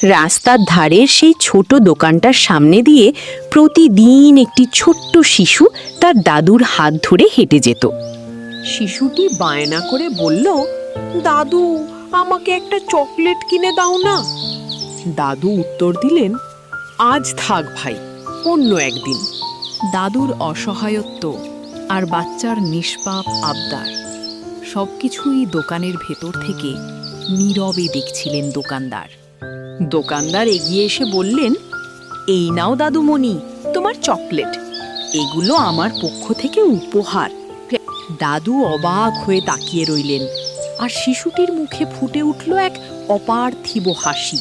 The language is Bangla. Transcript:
রাস্তার ধারের সেই ছোট দোকানটার সামনে দিয়ে প্রতিদিন একটি ছোট্ট শিশু তার দাদুর হাত ধরে হেঁটে যেত। শিশুটি বায়না করে বলল, দাদু, আমাকে একটা চকলেট কিনে দাও না। দাদু উত্তর দিলেন, আজ থাক ভাই, অন্য একদিন। দাদুর অসহায়ত্ব আর বাচ্চার নিষ্পাপ আবদার সবকিছুই দোকানের ভেতর থেকে নীরবে দেখছিলেন দোকানদার। দোকানদার এগিয়ে এসে বললেন, এই নাও দাদুমণি, তোমার চকলেট, এগুলো আমার পক্ষ থেকে উপহার। দাদু অবাক হয়ে তাকিয়ে রইলেন, আর শিশুটির মুখে ফুটে উঠল এক অপার্থিব হাসি।